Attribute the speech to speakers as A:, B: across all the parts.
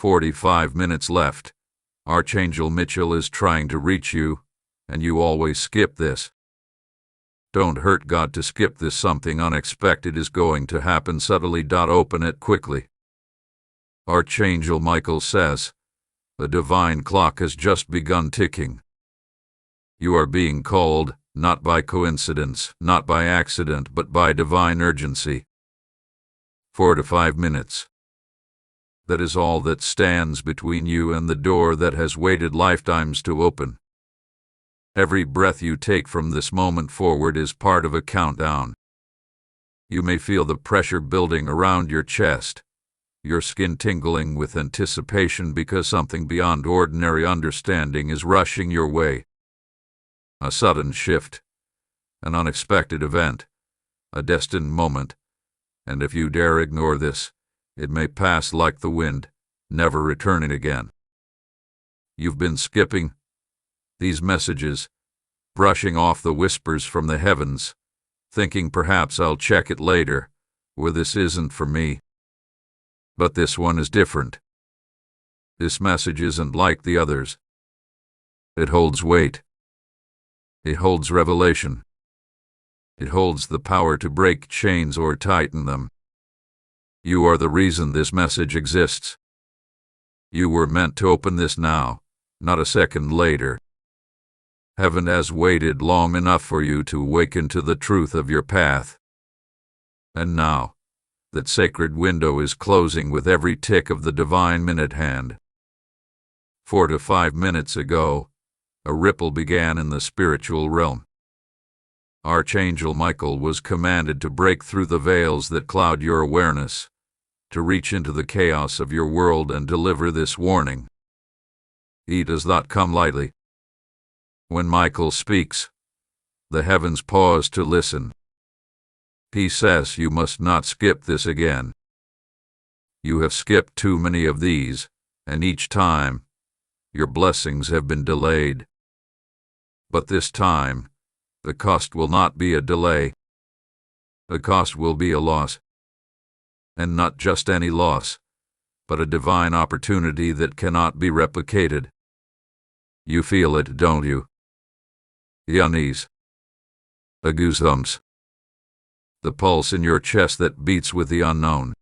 A: 45 minutes left. Archangel Micheal is trying to reach you, and you always skip this. Don't hurt God to skip this. Something unexpected is going to happen subtly. Open it quickly. Archangel Micheal says, the divine clock has just begun ticking. You are being called, not by coincidence, not by accident, but by divine urgency. 4 to 5 minutes. That is all that stands between you and the door that has waited lifetimes to open. Every breath you take from this moment forward is part of a countdown. You may feel the pressure building around your chest, your skin tingling with anticipation because something beyond ordinary understanding is rushing your way. A sudden shift, an unexpected event, a destined moment, and if you dare ignore this, it may pass like the wind, never returning again. You've been skipping these messages, brushing off the whispers from the heavens, thinking perhaps I'll check it later, or this isn't for me. But this one is different. This message isn't like the others. It holds weight. It holds revelation. It holds the power to break chains or tighten them. You are the reason this message exists. You were meant to open this now, not a second later. Heaven has waited long enough for you to awaken to the truth of your path. And now, that sacred window is closing with every tick of the divine minute hand. 4 to 5 minutes ago, a ripple began in the spiritual realm. Archangel Micheal was commanded to break through the veils that cloud your awareness, to reach into the chaos of your world and deliver this warning. He does not come lightly. When Micheal speaks, the heavens pause to listen. He says you must not skip this again. You have skipped too many of these, and each time, your blessings have been delayed. But this time, the cost will not be a delay. The cost will be a loss. And not just any loss, but a divine opportunity that cannot be replicated. You feel it, don't you? The unease. The goosebumps. The pulse in your chest that beats with the unknown.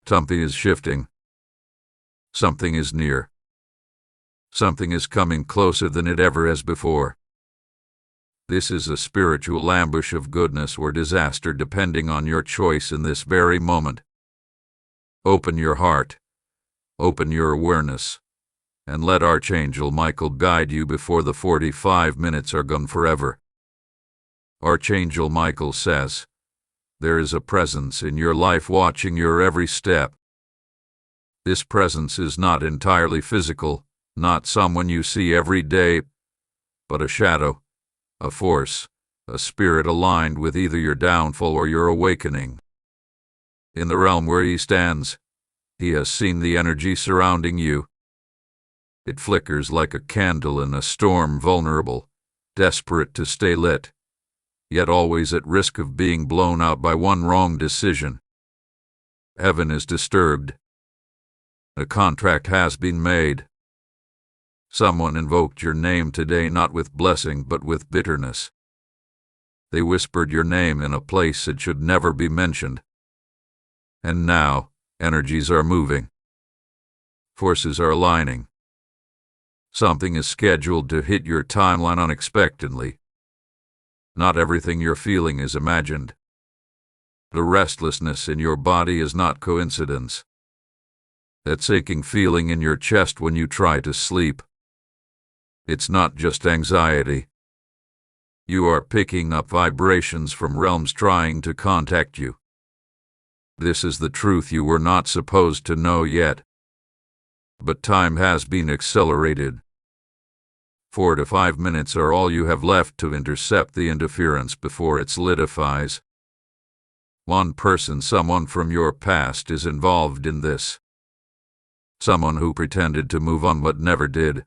A: Something is shifting. Something is near. Something is coming closer than it ever has before. This is a spiritual ambush of goodness or disaster depending on your choice in this very moment. Open your heart, open your awareness, and let Archangel Micheal guide you before the 45 minutes are gone forever. Archangel Micheal says, there is a presence in your life watching your every step. This presence is not entirely physical, not someone you see every day, but a shadow, a force, a spirit aligned with either your downfall or your awakening. In the realm where he stands, he has seen the energy surrounding you. It flickers like a candle in a storm, vulnerable, desperate to stay lit, yet always at risk of being blown out by one wrong decision. Heaven is disturbed. A contract has been made. Someone invoked your name today not with blessing but with bitterness. They whispered your name in a place it should never be mentioned. And now, energies are moving. Forces are aligning. Something is scheduled to hit your timeline unexpectedly. Not everything you're feeling is imagined. The restlessness in your body is not coincidence. That aching feeling in your chest when you try to sleep, it's not just anxiety. You are picking up vibrations from realms trying to contact you. This is the truth you were not supposed to know yet. But time has been accelerated. 4 to 5 minutes are all you have left to intercept the interference before it solidifies. One person, someone from your past, is involved in this. Someone who pretended to move on but never did.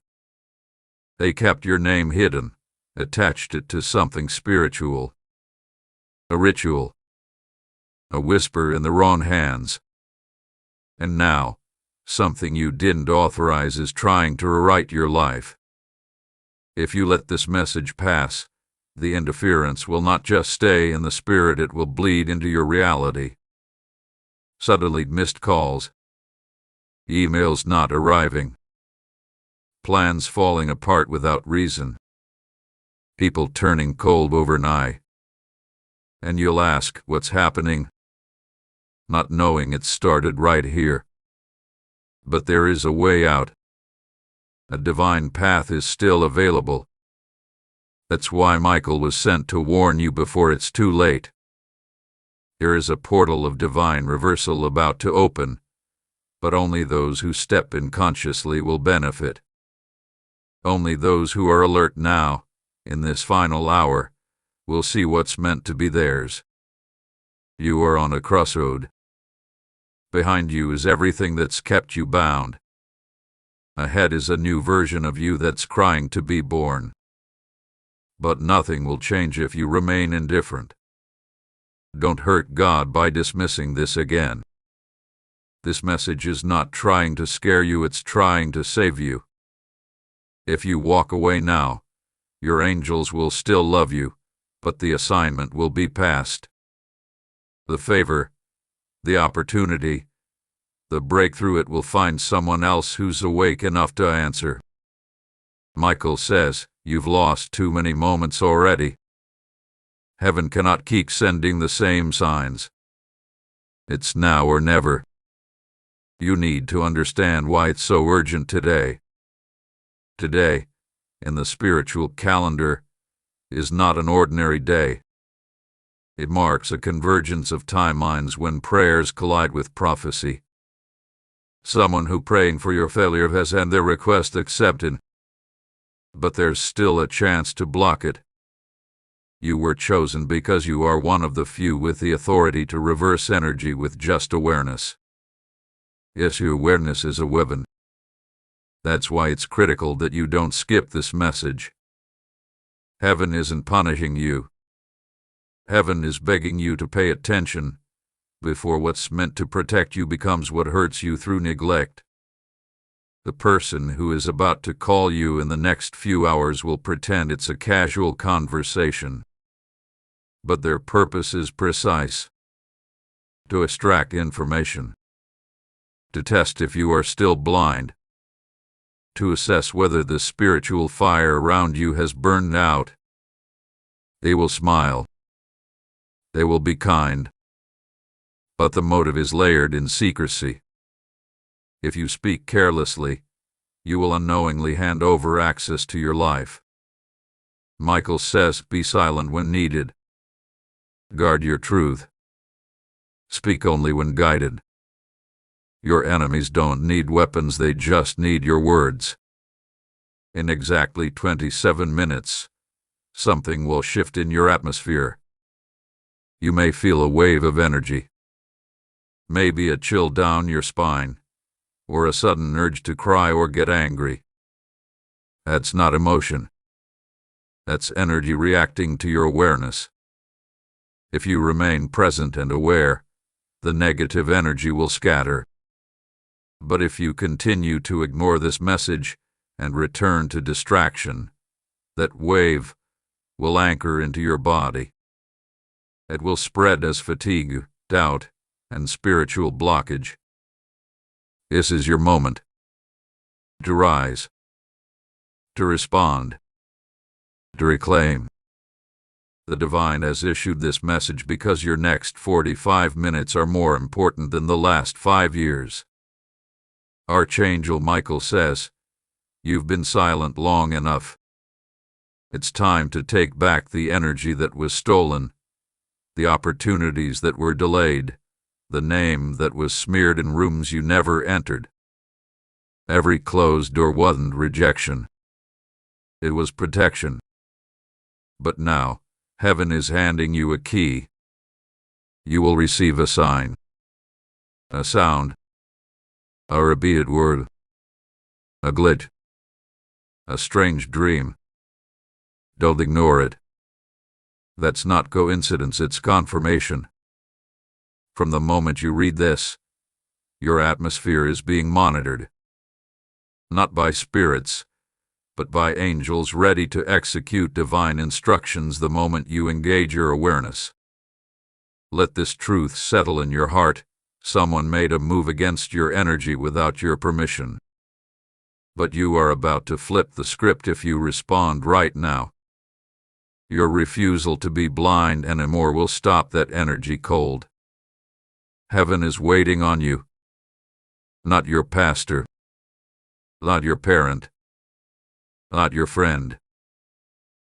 A: They kept your name hidden, attached it to something spiritual. A ritual. A whisper in the wrong hands. And now, Something you didn't authorize is trying to rewrite your life. If you let this message pass, the interference will not just stay in the spirit, it will bleed into your reality. Suddenly missed calls, emails not arriving, plans falling apart without reason, people turning cold overnight. And you'll ask, what's happening? Not knowing it started right here. But there is a way out. A divine path is still available. That's why Micheal was sent to warn you before it's too late. There is a portal of divine reversal about to open, but only those who step in consciously will benefit. Only those who are alert now, in this final hour, will see what's meant to be theirs. You are on a crossroad. Behind you is everything that's kept you bound. Ahead is a new version of you that's crying to be born. But nothing will change if you remain indifferent. Don't hurt God by dismissing this again. This message is not trying to scare you, it's trying to save you. If you walk away now, your angels will still love you, but the assignment will be past. The favor, the opportunity, the breakthrough, it will find someone else who's awake enough to answer. Micheal says, you've lost too many moments already. Heaven cannot keep sending the same signs. It's now or never. You need to understand why it's so urgent today. Today, in the spiritual calendar, is not an ordinary day. It marks a convergence of timelines when prayers collide with prophecy. Someone who praying for your failure has had their request accepted, but there's still a chance to block it. You were chosen because you are one of the few with the authority to reverse energy with just awareness. Yes, your awareness is a weapon. That's why it's critical that you don't skip this message. Heaven isn't punishing you. Heaven is begging you to pay attention before what's meant to protect you becomes what hurts you through neglect. The person who is about to call you in the next few hours will pretend it's a casual conversation. But their purpose is precise: to extract information, to test if you are still blind, to assess whether the spiritual fire around you has burned out. They will smile. They will be kind. But the motive is layered in secrecy. If you speak carelessly, you will unknowingly hand over access to your life. Micheal says, be silent when needed. Guard your truth. Speak only when guided. Your enemies don't need weapons, they just need your words. In exactly 27 minutes, something will shift in your atmosphere. You may feel a wave of energy. Maybe a chill down your spine, or a sudden urge to cry or get angry. That's not emotion. That's energy reacting to your awareness. If you remain present and aware, the negative energy will scatter. But if you continue to ignore this message and return to distraction, that wave will anchor into your body. It will spread as fatigue, doubt, and spiritual blockage. This is your moment to rise, to respond, to reclaim. The divine has issued this message because your next 45 minutes are more important than the last 5 years. Archangel Micheal says, you've been silent long enough. It's time to take back the energy that was stolen, the opportunities that were delayed, the name that was smeared in rooms you never entered. Every closed door wasn't rejection. It was protection. But now, heaven is handing you a key. You will receive a sign, a sound, a repeated word, a glitch, a strange dream. Don't ignore it. That's not coincidence, it's confirmation. From the moment you read this, Your atmosphere is being monitored, not by spirits, but by angels ready to execute divine instructions the moment you engage your awareness. Let this truth settle in your heart. Someone made a move against your energy without your permission. But you are about to flip the script if you respond right now. Your refusal to be blind anymore will stop that energy cold. Heaven is waiting on you. Not your pastor, not your parent, not your friend.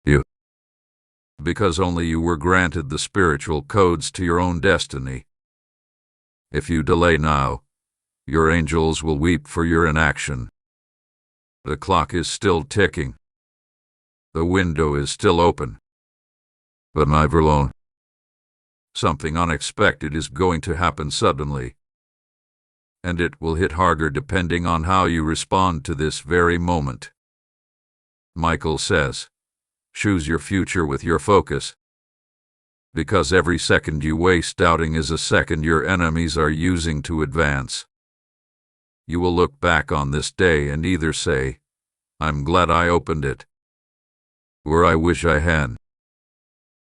A: You. Because only you were granted the spiritual codes to your own destiny. If you delay now, your angels will weep for your inaction. The clock is still ticking. The window is still open. But never alone. Something unexpected is going to happen suddenly. And it will hit harder depending on how you respond to this very moment. Micheal says, choose your future with your focus. Because every second you waste doubting is a second your enemies are using to advance. You will look back on this day and either say, I'm glad I opened it, or I wish I had.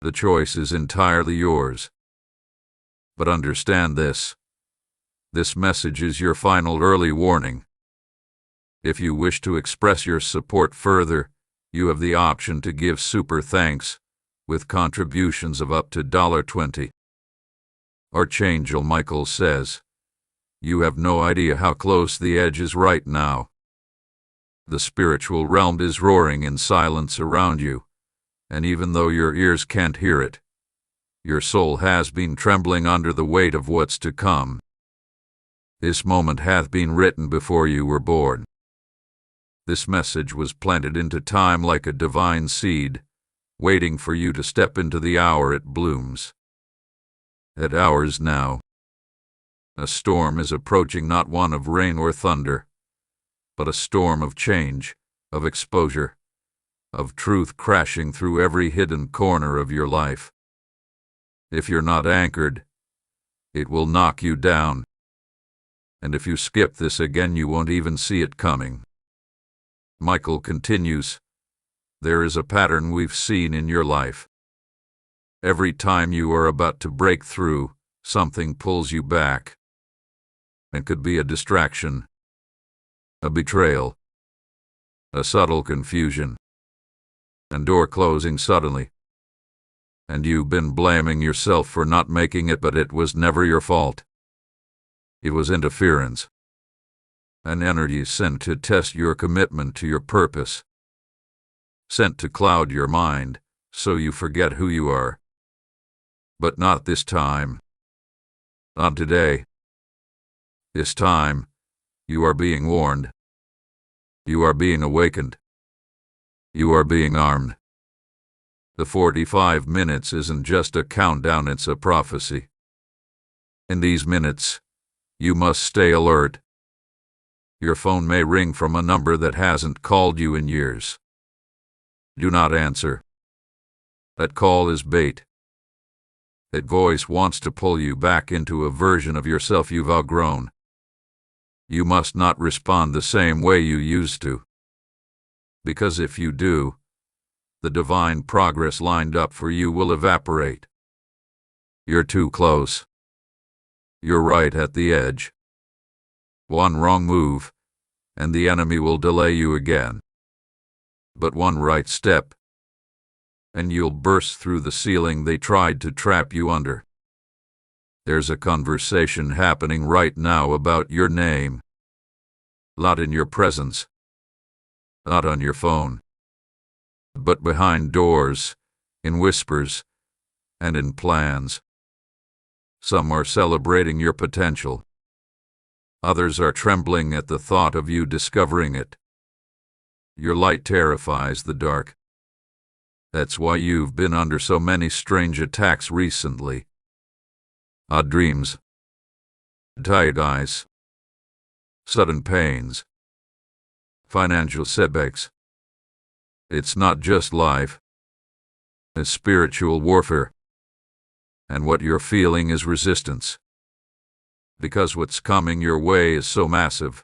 A: The choice is entirely yours. But understand this. This message is your final early warning. If you wish to express your support further, you have the option to give super thanks, with contributions of up to $20. Archangel Micheal says, you have no idea how close the edge is right now. The spiritual realm is roaring in silence around you, and even though your ears can't hear it, your soul has been trembling under the weight of what's to come. This moment hath been written before you were born. This message was planted into time like a divine seed, waiting for you to step into the hour it blooms. At hours now, a storm is approaching, not one of rain or thunder, but a storm of change, of exposure, of truth crashing through every hidden corner of your life. If you're not anchored, it will knock you down. And if you skip this again, you won't even see it coming. Micheal continues, there is a pattern we've seen in your life. Every time you are about to break through, something pulls you back. It could be a distraction, a betrayal, a subtle confusion, and door closing suddenly. And you've been blaming yourself for not making it, but it was never your fault. It was interference. An energy sent to test your commitment to your purpose. Sent to cloud your mind, so you forget who you are. But not this time. Not today. This time, you are being warned. You are being awakened. You are being armed. The 45 minutes isn't just a countdown, it's a prophecy. In these minutes, you must stay alert. Your phone may ring from a number that hasn't called you in years. Do not answer. That call is bait. That voice wants to pull you back into a version of yourself you've outgrown. You must not respond the same way you used to. Because if you do, the divine progress lined up for you will evaporate. You're too close. You're right at the edge. One wrong move, and the enemy will delay you again. But one right step, and you'll burst through the ceiling they tried to trap you under. There's a conversation happening right now about your name. Not in your presence. Not on your phone. But behind doors, in whispers, and in plans. Some are celebrating your potential. Others are trembling at the thought of you discovering it. Your light terrifies the dark. That's why you've been under so many strange attacks recently. Odd dreams. Tired eyes. Sudden pains. Financial setbacks. It's not just life. It's spiritual warfare. And what you're feeling is resistance. Because what's coming your way is so massive,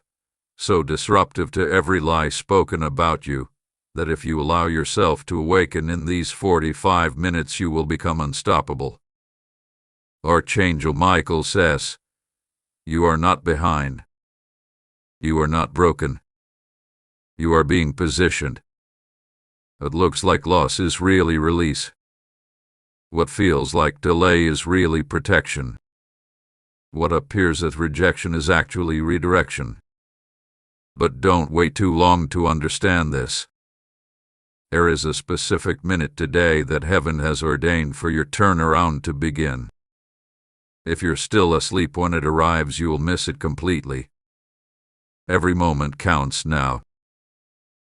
A: so disruptive to every lie spoken about you, that if you allow yourself to awaken in these 45 minutes, you will become unstoppable. Archangel Micheal says, you are not behind. You are not broken. You are being positioned. What looks like loss is really release. What feels like delay is really protection. What appears as rejection is actually redirection. But don't wait too long to understand this. There is a specific minute today that heaven has ordained for your turnaround to begin. If you're still asleep when it arrives, you'll miss it completely. Every moment counts now.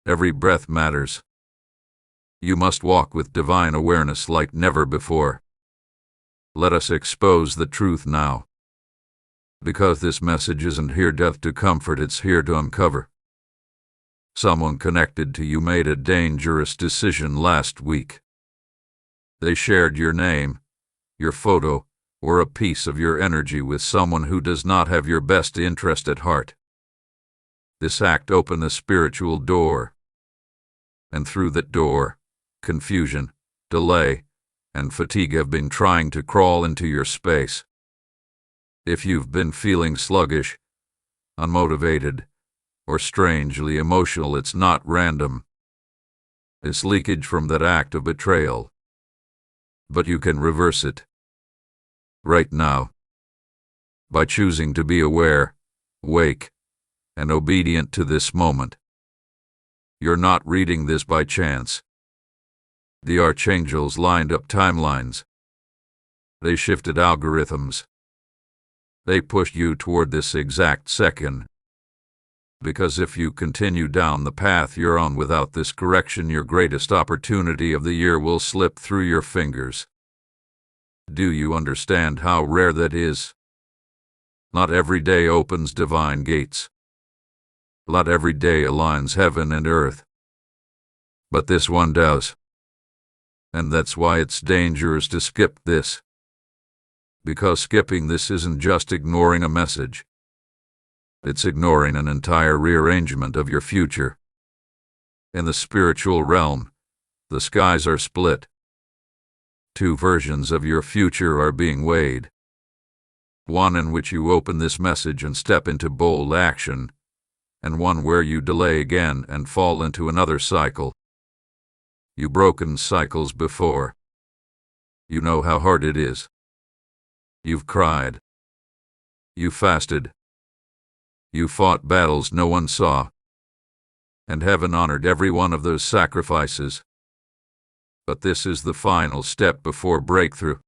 A: Every breath matters. You must walk with divine awareness like never before. Let us expose the truth now. Because this message isn't here death to comfort, it's here to uncover. Someone connected to you made a dangerous decision last week. They shared your name, your photo, or a piece of your energy with someone who does not have your best interest at heart. This act opened a spiritual door. And through that door, confusion, delay, and fatigue have been trying to crawl into your space. If you've been feeling sluggish, unmotivated, or strangely emotional, it's not random. It's leakage from that act of betrayal. But you can reverse it. Right now. By choosing to be aware, awake, and obedient to this moment. You're not reading this by chance. The archangels lined up timelines. They shifted algorithms. They pushed you toward this exact second. Because if you continue down the path you're on without this correction, your greatest opportunity of the year will slip through your fingers. Do you understand how rare that is? Not every day opens divine gates. Not every day aligns heaven and earth. But this one does. And that's why it's dangerous to skip this. Because skipping this isn't just ignoring a message. It's ignoring an entire rearrangement of your future. In the spiritual realm, the skies are split. Two versions of your future are being weighed. One in which you open this message and step into bold action, and one where you delay again and fall into another cycle. You've broken cycles before. You know how hard it is. You've cried. You fasted. You fought battles no one saw. And heaven honored every one of those sacrifices. But this is the final step before breakthrough.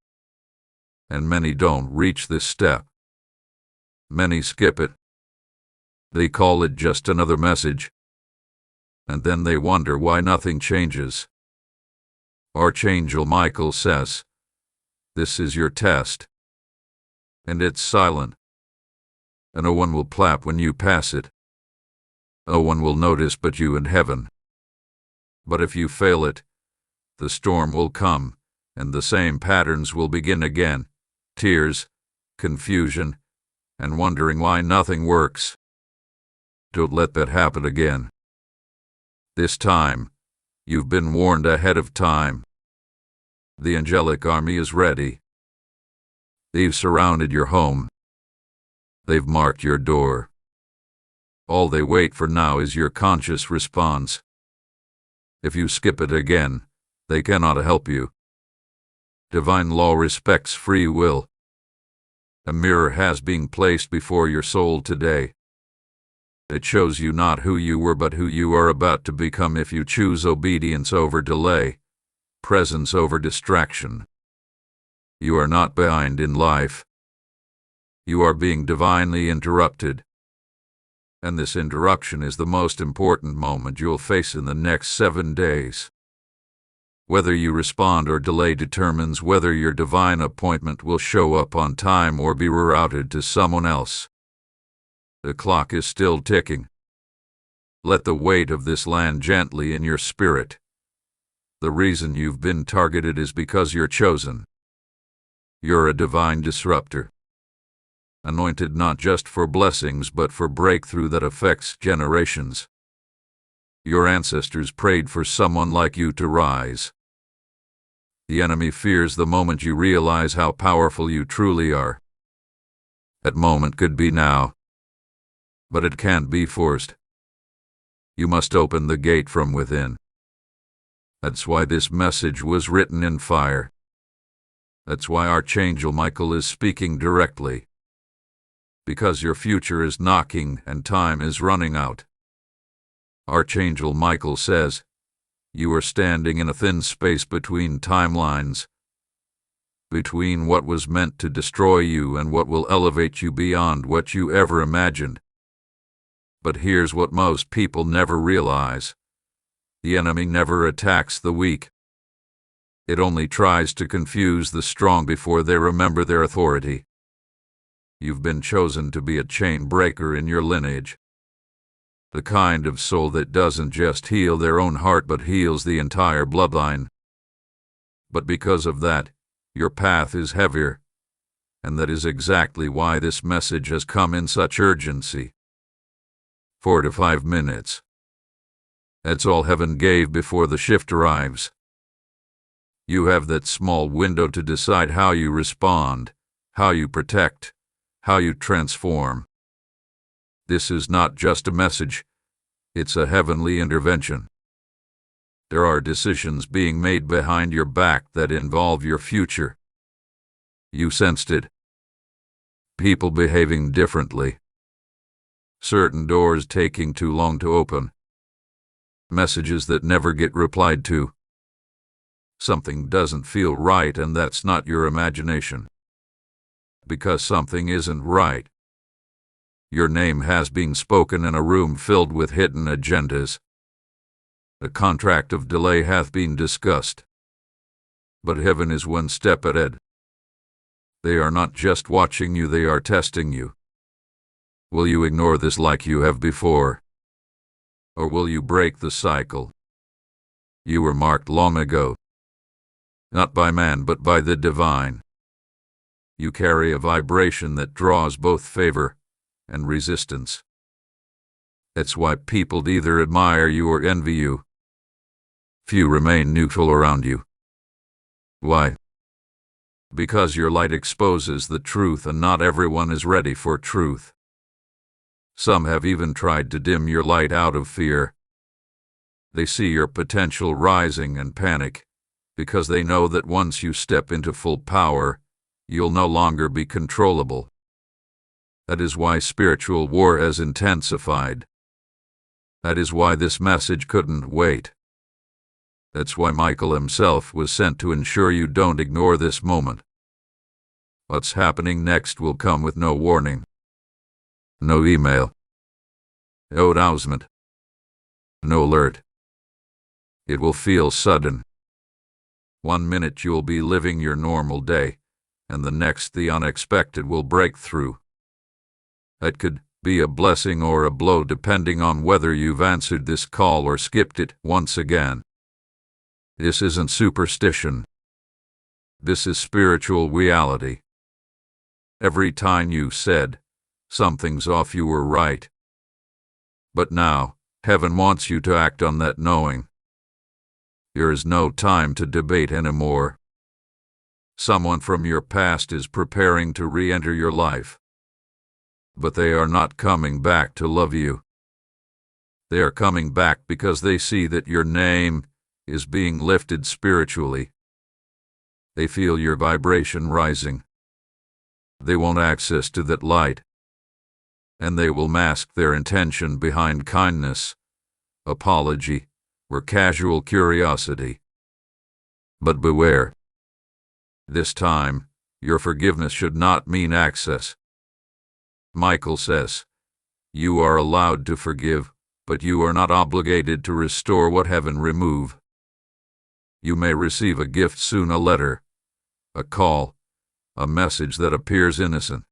A: And many don't reach this step. Many skip it. They call it just another message. And then they wonder why nothing changes. Archangel Micheal says, this is your test. And it's silent. And no one will clap when you pass it. No one will notice but you and heaven. But if you fail it, the storm will come, and the same patterns will begin again. Tears, confusion, and wondering why nothing works. Don't let that happen again. This time, you've been warned ahead of time. The angelic army is ready. They've surrounded your home. They've marked your door. All they wait for now is your conscious response. If you skip it again, they cannot help you. Divine law respects free will. A mirror has been placed before your soul today. It shows you not who you were but who you are about to become if you choose obedience over delay, presence over distraction. You are not behind in life. You are being divinely interrupted. And this interruption is the most important moment you'll face in the next 7 days. Whether you respond or delay determines whether your divine appointment will show up on time or be rerouted to someone else. The clock is still ticking. Let the weight of this land gently in your spirit. The reason you've been targeted is because you're chosen. You're a divine disruptor. anointed not just for blessings but for breakthrough that affects generations. Your ancestors prayed for someone like you to rise. The enemy fears the moment you realize how powerful you truly are. That moment could be now, but it can't be forced. You must open the gate from within. That's why this message was written in fire. That's why Archangel Micheal is speaking directly. Because your future is knocking and time is running out. Archangel Micheal says, you are standing in a thin space between timelines, between what was meant to destroy you and what will elevate you beyond what you ever imagined. But here's what most people never realize. The enemy never attacks the weak. It only tries to confuse the strong before they remember their authority. You've been chosen to be a chain breaker in your lineage. The kind of soul that doesn't just heal their own heart but heals the entire bloodline. But because of that, your path is heavier, and that is exactly why this message has come in such urgency. 4 to 5 minutes. That's all heaven gave before the shift arrives. You have that small window to decide how you respond, how you protect, how you transform. This is not just a message, it's a heavenly intervention. There are decisions being made behind your back that involve your future. You sensed it. People behaving differently. Certain doors taking too long to open. Messages that never get replied to. Something doesn't feel right, and that's not your imagination. Because something isn't right. Your name has been spoken in a room filled with hidden agendas. A contract of delay hath been discussed. But heaven is one step ahead. They are not just watching you, they are testing you. Will you ignore this like you have before? Or will you break the cycle? You were marked long ago. Not by man, but by the divine. You carry a vibration that draws both favor and resistance. That's why people either admire you or envy you. Few remain neutral around you. Why? Because your light exposes the truth, and not everyone is ready for truth. Some have even tried to dim your light out of fear. They see your potential rising and panic, because they know that once you step into full power, you'll no longer be controllable. That is why spiritual war has intensified. That is why this message couldn't wait. That's why Micheal himself was sent to ensure you don't ignore this moment. What's happening next will come with no warning. No email. No announcement. No alert. It will feel sudden. 1 minute you'll be living your normal day, and the next the unexpected will break through. That could be a blessing or a blow depending on whether you've answered this call or skipped it once again. This isn't superstition. This is spiritual reality. Every time you said, something's off, you were right. But now, heaven wants you to act on that knowing. There is no time to debate anymore. Someone from your past is preparing to re-enter your life. But they are not coming back to love you. They are coming back because they see that your name is being lifted spiritually. They feel your vibration rising. They want access to that light. And they will mask their intention behind kindness, apology, or casual curiosity. But beware. This time, your forgiveness should not mean access. Micheal says, you are allowed to forgive, but you are not obligated to restore what heaven removed. You may receive a gift soon, a letter, a call, a message that appears innocent.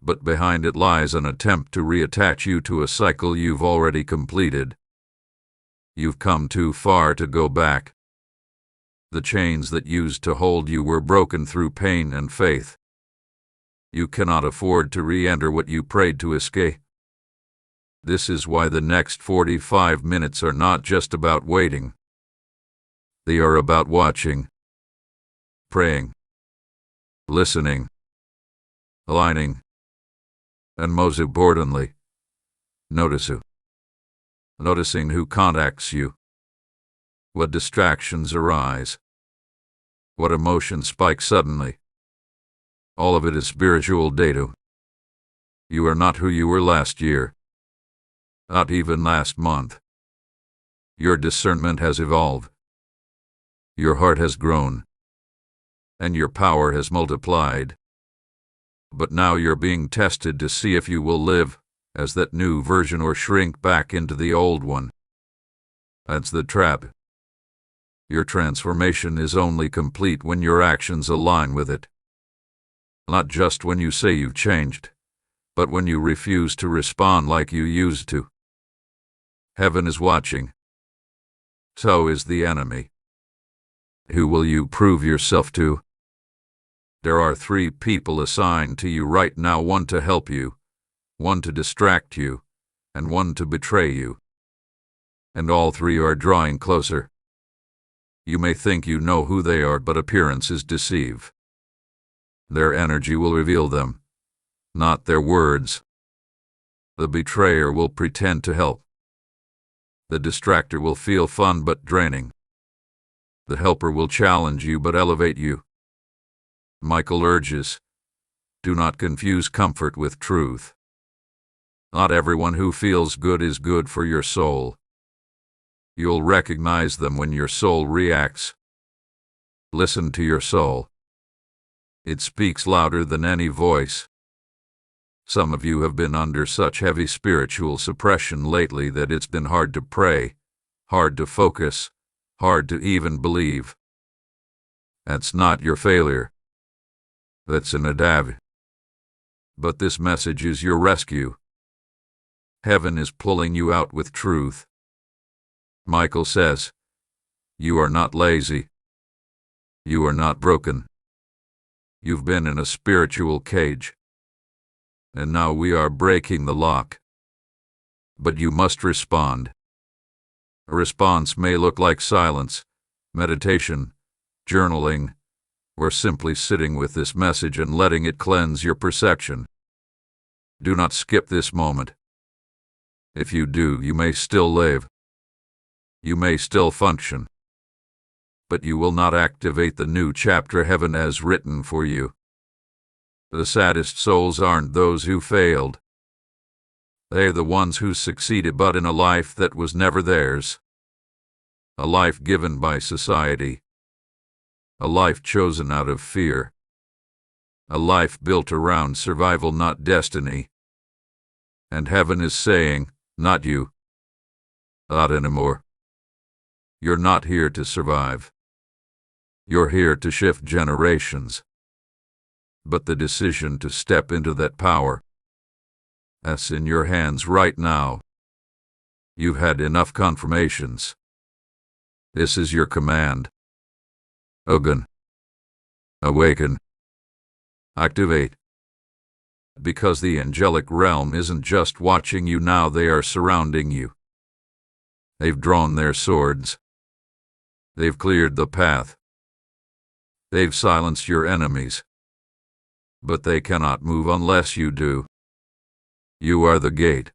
A: But behind it lies an attempt to reattach you to a cycle you've already completed. You've come too far to go back. The chains that used to hold you were broken through pain and faith. You cannot afford to re-enter what you prayed to escape. This is why the next 45 minutes are not just about waiting. They are about watching, praying, listening, aligning, and most importantly, noticing who contacts you, what distractions arise, what emotions spike suddenly. All of it is spiritual data. You are not who you were last year, not even last month. Your discernment has evolved. Your heart has grown, and your power has multiplied. But now you're being tested to see if you will live as that new version or shrink back into the old one. That's the trap. Your transformation is only complete when your actions align with it. Not just when you say you've changed, but when you refuse to respond like you used to. Heaven is watching. So is the enemy. Who will you prove yourself to? There are 3 people assigned to you right now, one to help you, one to distract you, and one to betray you. And all 3 are drawing closer. You may think you know who they are, but appearances deceive. Their energy will reveal them, not their words. The betrayer will pretend to help. The distractor will feel fun but draining. The helper will challenge you but elevate you. Micheal urges, do not confuse comfort with truth. Not everyone who feels good is good for your soul. You'll recognize them when your soul reacts. Listen to your soul. It speaks louder than any voice. Some of you have been under such heavy spiritual suppression lately that it's been hard to pray, hard to focus, hard to even believe. That's not your failure. That's an adav. But this message is your rescue. Heaven is pulling you out with truth. Micheal says, you are not lazy. You are not broken. You've been in a spiritual cage. And now we are breaking the lock. But you must respond. A response may look like silence, meditation, journaling, or simply sitting with this message and letting it cleanse your perception. Do not skip this moment. If you do, you may still live. You may still function. But you will not activate the new chapter heaven has written for you. The saddest souls aren't those who failed. They're the ones who succeeded but in a life that was never theirs. A life given by society. A life chosen out of fear. A life built around survival, not destiny. And heaven is saying, not you. Not anymore. You're not here to survive. You're here to shift generations. But the decision to step into that power, that's in your hands right now. You've had enough confirmations. This is your command. Ogun. Awaken. Activate. Because the angelic realm isn't just watching you now, they are surrounding you. They've drawn their swords. They've cleared the path. They've silenced your enemies. But they cannot move unless you do. You are the gate.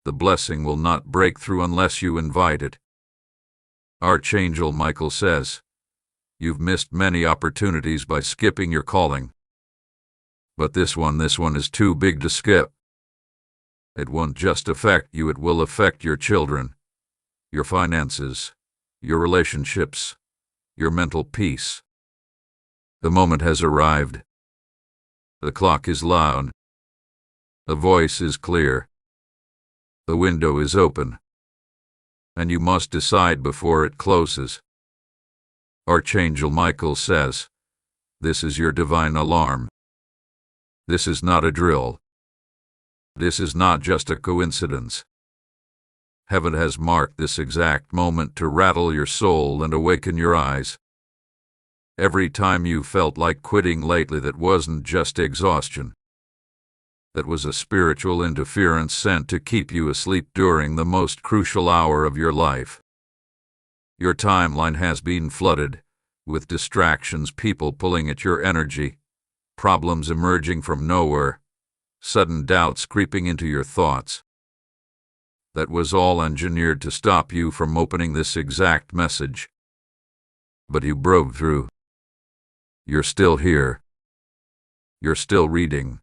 A: The blessing will not break through unless you invite it. Archangel Micheal says, you've missed many opportunities by skipping your calling. But this one is too big to skip. It won't just affect you, it will affect your children, your finances, your relationships, your mental peace. The moment has arrived. The clock is loud. The voice is clear. The window is open. And you must decide before it closes. Archangel Micheal says, this is your divine alarm. This is not a drill. This is not just a coincidence. Heaven has marked this exact moment to rattle your soul and awaken your eyes. Every time you felt like quitting lately, that wasn't just exhaustion. That was a spiritual interference sent to keep you asleep during the most crucial hour of your life. Your timeline has been flooded with distractions, people pulling at your energy, problems emerging from nowhere, sudden doubts creeping into your thoughts. That was all engineered to stop you from opening this exact message. But you broke through. You're still here. You're still reading.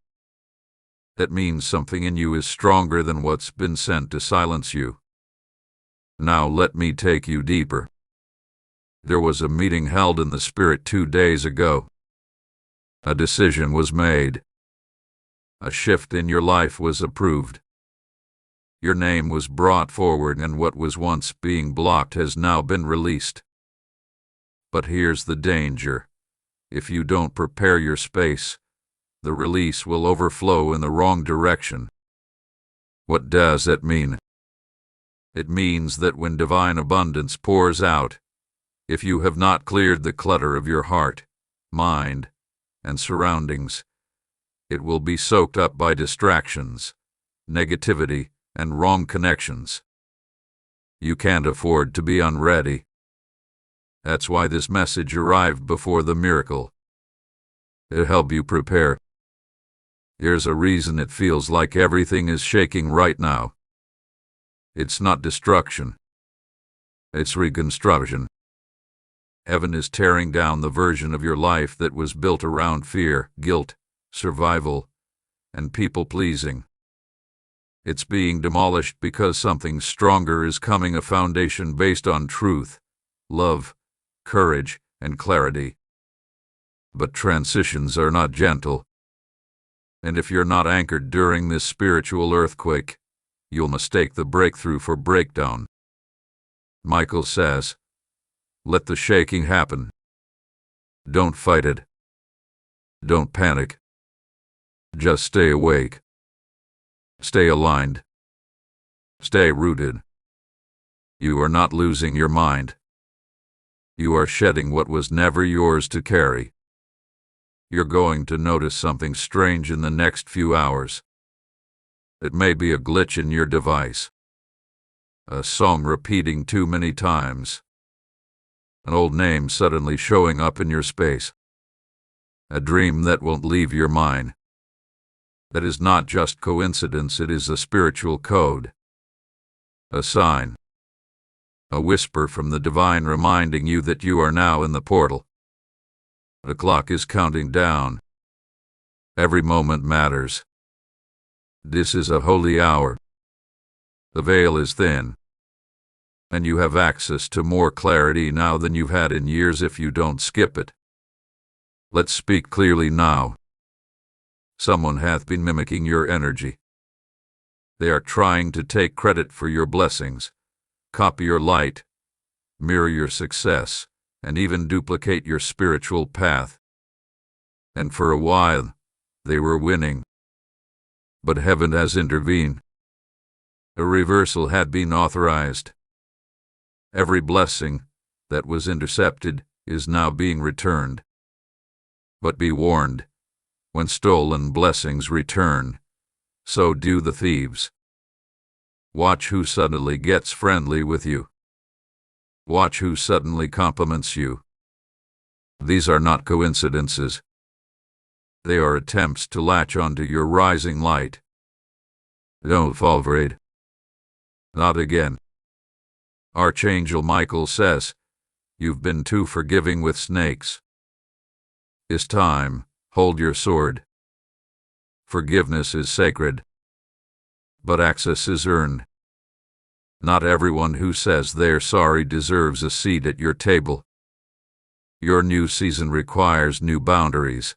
A: That means something in you is stronger than what's been sent to silence you. Now let me take you deeper. There was a meeting held in the spirit 2 days ago. A decision was made. A shift in your life was approved. Your name was brought forward, and what was once being blocked has now been released. But here's the danger. If you don't prepare your space, the release will overflow in the wrong direction. What does that mean? It means that when divine abundance pours out, if you have not cleared the clutter of your heart, mind, and surroundings, it will be soaked up by distractions, negativity, and wrong connections. You can't afford to be unready. That's why this message arrived before the miracle. It'll help you prepare. There's a reason it feels like everything is shaking right now. It's not destruction. It's reconstruction. Heaven is tearing down the version of your life that was built around fear, guilt, survival, and people-pleasing. It's being demolished because something stronger is coming, a foundation based on truth, love, courage, and clarity. But transitions are not gentle. And if you're not anchored during this spiritual earthquake, you'll mistake the breakthrough for breakdown. Micheal says, let the shaking happen. Don't fight it. Don't panic. Just stay awake. Stay aligned. Stay rooted. You are not losing your mind. You are shedding what was never yours to carry. You're going to notice something strange in the next few hours. It may be a glitch in your device, a song repeating too many times, an old name suddenly showing up in your space, a dream that won't leave your mind. That is not just coincidence, it is a spiritual code, a sign, a whisper from the divine reminding you that you are now in the portal. The clock is counting down. Every moment matters. This is a holy hour. The veil is thin, and you have access to more clarity now than you've had in years if you don't skip it. Let's speak clearly now. Someone hath been mimicking your energy. They are trying to take credit for your blessings, copy your light, mirror your success, and even duplicate your spiritual path. And for a while, they were winning. But heaven has intervened. A reversal had been authorized. Every blessing that was intercepted is now being returned. But be warned, when stolen blessings return, so do the thieves. Watch who suddenly gets friendly with you. Watch who suddenly compliments you. These are not coincidences. They are attempts to latch onto your rising light. Don't fall for it. Not again. Archangel Micheal says, you've been too forgiving with snakes. It's time. Hold your sword. Forgiveness is sacred, but access is earned. Not everyone who says they're sorry deserves a seat at your table. Your new season requires new boundaries,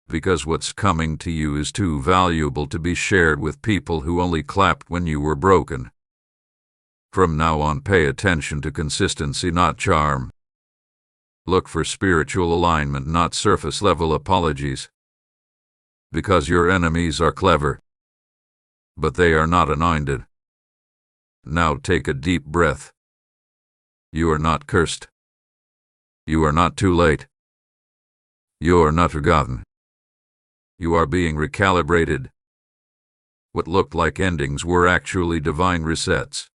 A: because what's coming to you is too valuable to be shared with people who only clapped when you were broken. From now on, pay attention to consistency, not charm. Look for spiritual alignment, not surface-level apologies. Because your enemies are clever, but they are not anointed. Now take a deep breath. You are not cursed. You are not too late. You are not forgotten. You are being recalibrated. What looked like endings were actually divine resets.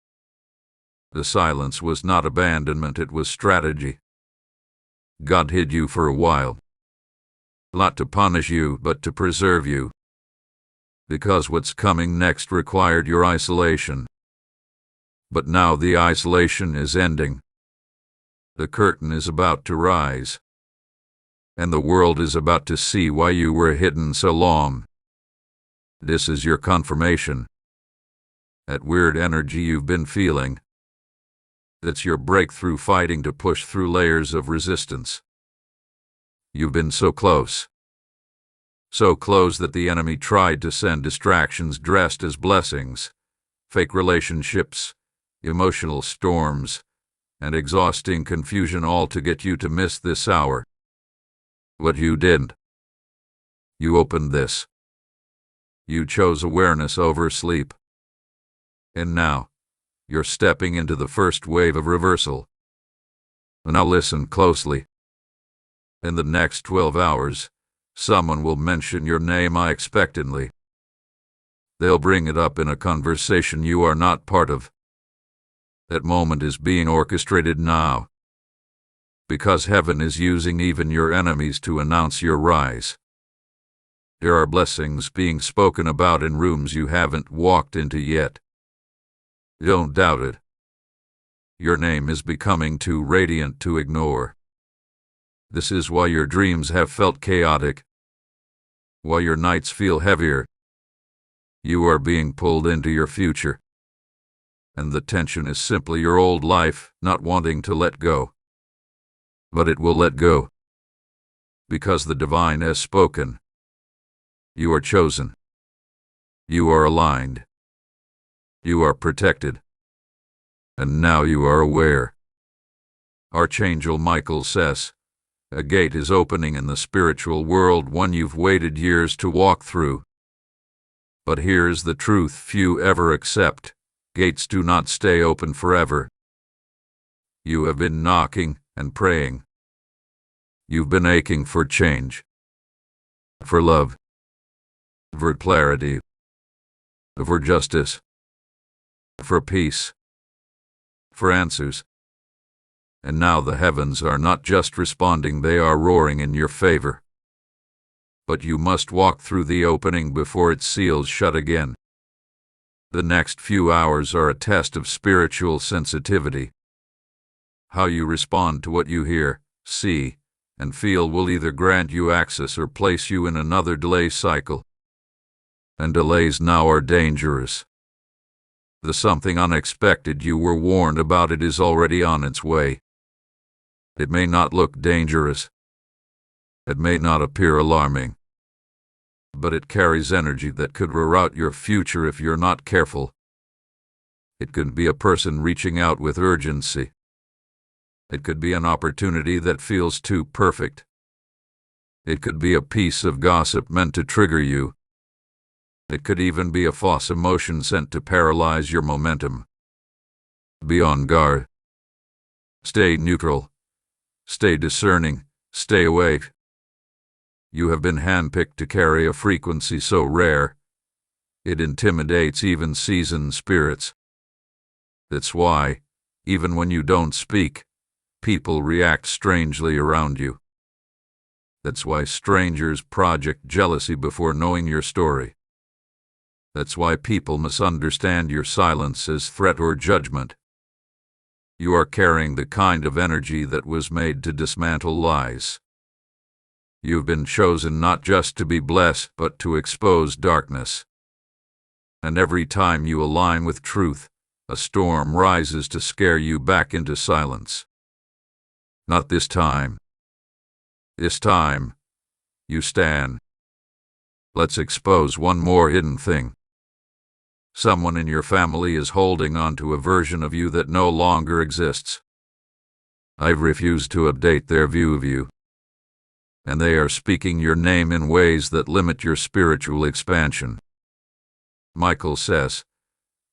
A: The silence was not abandonment, it was strategy. God hid you for a while. Not to punish you, but to preserve you. Because what's coming next required your isolation. But now the isolation is ending. The curtain is about to rise. And the world is about to see why you were hidden so long. This is your confirmation. That weird energy you've been feeling. That's your breakthrough fighting to push through layers of resistance. You've been so close. So close that the enemy tried to send distractions dressed as blessings, fake relationships, emotional storms, and exhausting confusion, all to get you to miss this hour. What you didn't. You opened this. You chose awareness over sleep. And now, you're stepping into the first wave of reversal. Now listen closely. In the next 12 hours, someone will mention your name unexpectedly. They'll bring it up in a conversation you are not part of. That moment is being orchestrated now. Because heaven is using even your enemies to announce your rise. There are blessings being spoken about in rooms you haven't walked into yet. Don't doubt it. Your name is becoming too radiant to ignore. This is why your dreams have felt chaotic. Why your nights feel heavier. You are being pulled into your future. And the tension is simply your old life not wanting to let go. But it will let go. Because the divine has spoken. You are chosen. You are aligned. You are protected. And now you are aware. Archangel Micheal says, a gate is opening in the spiritual world, one you've waited years to walk through. But here's the truth few ever accept. Gates do not stay open forever. You have been knocking and praying. You've been aching for change. For love. For clarity. For justice. For peace. For answers. And now the heavens are not just responding, they are roaring in your favor. But you must walk through the opening before it seals shut again. The next few hours are a test of spiritual sensitivity. How you respond to what you hear, see, and feel will either grant you access or place you in another delay cycle. And delays now are dangerous. The something unexpected you were warned about, it is already on its way. It may not look dangerous. It may not appear alarming. But it carries energy that could reroute your future if you're not careful. It could be a person reaching out with urgency. It could be an opportunity that feels too perfect. It could be a piece of gossip meant to trigger you. It could even be a false emotion sent to paralyze your momentum. Be on guard. Stay neutral. Stay discerning. Stay awake. You have been handpicked to carry a frequency so rare, it intimidates even seasoned spirits. That's why, even when you don't speak, people react strangely around you. That's why strangers project jealousy before knowing your story. That's why people misunderstand your silence as threat or judgment. You are carrying the kind of energy that was made to dismantle lies. You've been chosen not just to be blessed, but to expose darkness. And every time you align with truth, a storm rises to scare you back into silence. Not this time. This time, you stand. Let's expose one more hidden thing. Someone in your family is holding on to a version of you that no longer exists. I've refused to update their view of you. And they are speaking your name in ways that limit your spiritual expansion. Micheal says,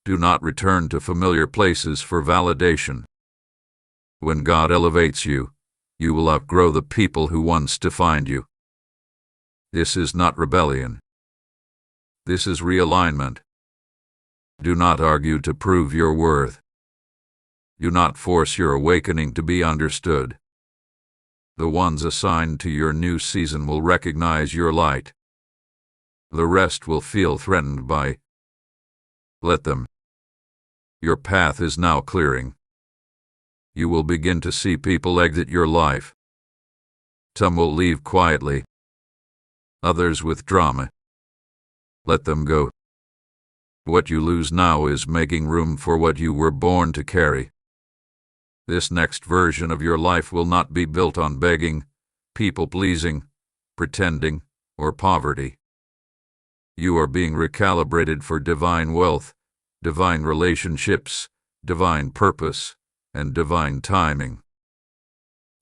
A: do not return to familiar places for validation. When God elevates you, You will outgrow the people who once defined you. This is not rebellion. This is realignment. Do not argue to prove your worth. Do not force your awakening to be understood. The ones assigned to your new season will recognize your light. The rest will feel threatened by. Let them. Your path is now clearing. You will begin to see people exit your life. Some will leave quietly. Others with drama. Let them go. What you lose now is making room for what you were born to carry. This next version of your life will not be built on begging, people-pleasing, pretending, or poverty. You are being recalibrated for divine wealth, divine relationships, divine purpose, and divine timing.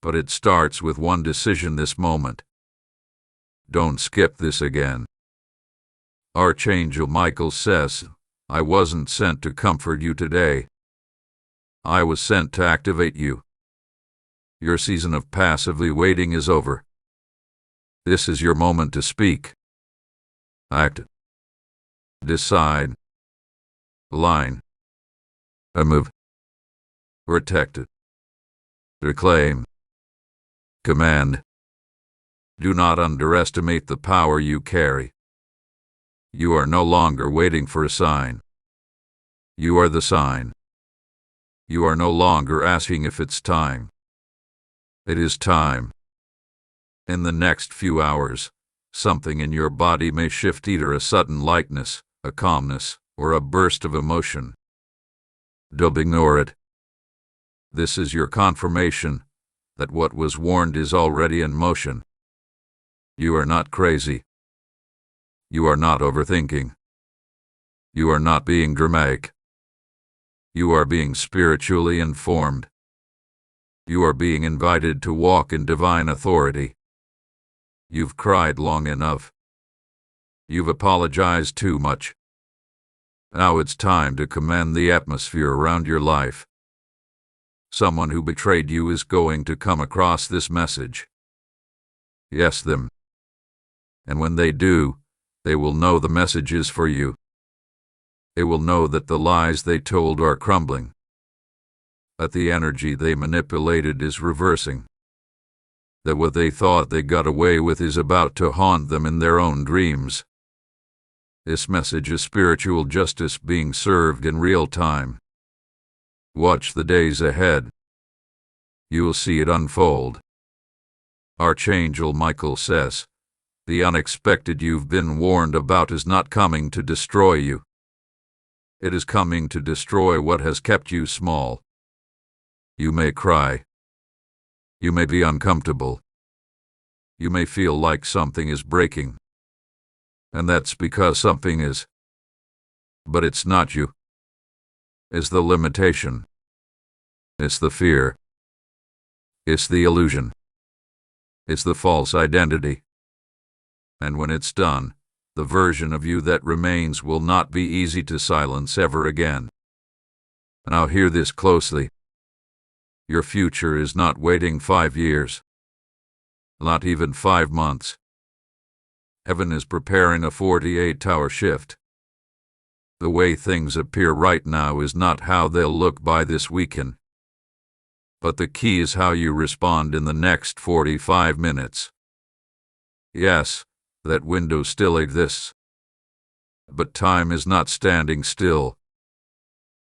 A: But it starts with one decision this moment. Don't skip this again. Archangel Micheal says, I wasn't sent to comfort you today. I was sent to activate you. Your season of passively waiting is over. This is your moment to speak. Act. Decide. Align. Move. Protect it. Reclaim. Command. Do not underestimate the power you carry. You are no longer waiting for a sign. You are the sign. You are no longer asking if it's time. It is time. In the next few hours, something in your body may shift, either a sudden lightness, a calmness, or a burst of emotion. Don't ignore it. This is your confirmation that what was warned is already in motion. You are not crazy. You are not overthinking. You are not being dramatic. You are being spiritually informed. You are being invited to walk in divine authority. You've cried long enough. You've apologized too much. Now it's time to command the atmosphere around your life. Someone who betrayed you is going to come across this message. Yes, them. And when they do, they will know the message is for you. They will know that the lies they told are crumbling, that the energy they manipulated is reversing, that what they thought they got away with is about to haunt them in their own dreams. This message is spiritual justice being served in real time. Watch the days ahead. You will see it unfold. Archangel Micheal says, the unexpected you've been warned about is not coming to destroy you. It is coming to destroy what has kept you small. You may cry. You may be uncomfortable. You may feel like something is breaking. And that's because something is. But it's not you. It's the limitation. It's the fear. It's the illusion. It's the false identity. And when it's done, the version of you that remains will not be easy to silence ever again. Now hear this closely. Your future is not waiting 5 years. Not even 5 months. Heaven is preparing a 48-hour shift. The way things appear right now is not how they'll look by this weekend. But the key is how you respond in the next 45 minutes. Yes, that window still exists. But time is not standing still.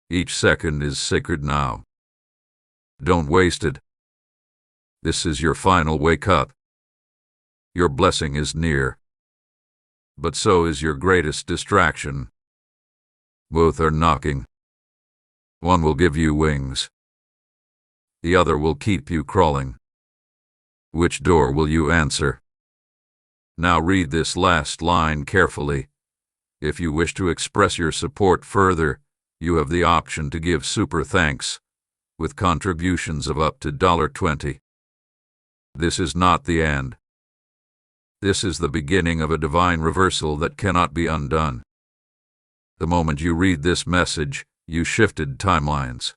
A: Each second is sacred now. Don't waste it. This is your final wake-up. Your blessing is near. But so is your greatest distraction. Both are knocking. One will give you wings. The other will keep you crawling. Which door will you answer? Now read this last line carefully. If you wish to express your support further, you have the option to give super thanks, with contributions of up to $20. This is not the end. This is the beginning of a divine reversal that cannot be undone. The moment you read this message, you shifted timelines.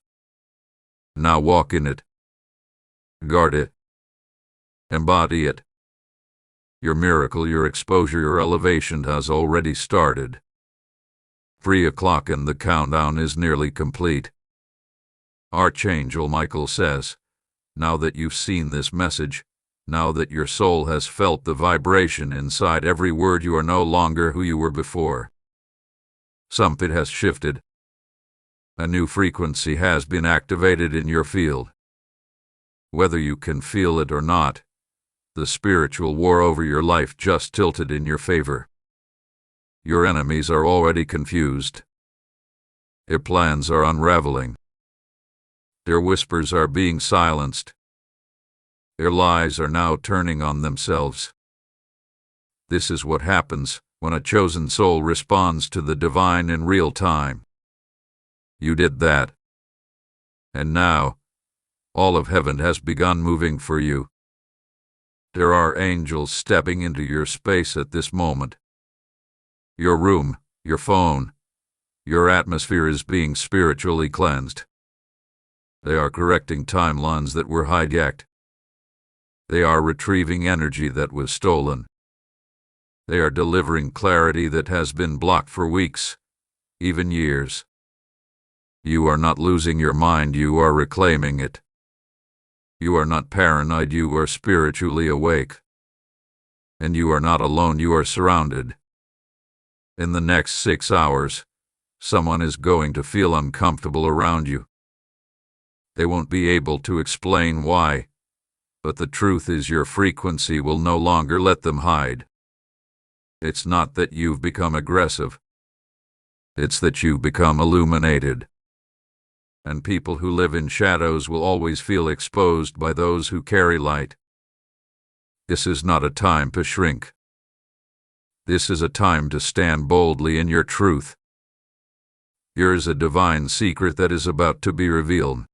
A: Now walk in it. Guard it. Embody it. Your miracle, your exposure, your elevation has already started. 3 o'clock and the countdown is nearly complete. Archangel Micheal says, now that you've seen this message, now that your soul has felt the vibration inside every word, you are no longer who you were before. Something has shifted. A new frequency has been activated in your field. Whether you can feel it or not, the spiritual war over your life just tilted in your favor. Your enemies are already confused. Their plans are unraveling. Their whispers are being silenced. Their lies are now turning on themselves. This is what happens when a chosen soul responds to the divine in real time. You did that. And now, all of heaven has begun moving for you. There are angels stepping into your space at this moment. Your room, your phone, your atmosphere is being spiritually cleansed. They are correcting timelines that were hijacked. They are retrieving energy that was stolen. They are delivering clarity that has been blocked for weeks, even years. You are not losing your mind, you are reclaiming it. You are not paranoid, you are spiritually awake. And you are not alone, you are surrounded. In the next 6 hours, someone is going to feel uncomfortable around you. They won't be able to explain why, but the truth is your frequency will no longer let them hide. It's not that you've become aggressive. It's that you've become illuminated. And people who live in shadows will always feel exposed by those who carry light. This is not a time to shrink. This is a time to stand boldly in your truth. Here is a divine secret that is about to be revealed.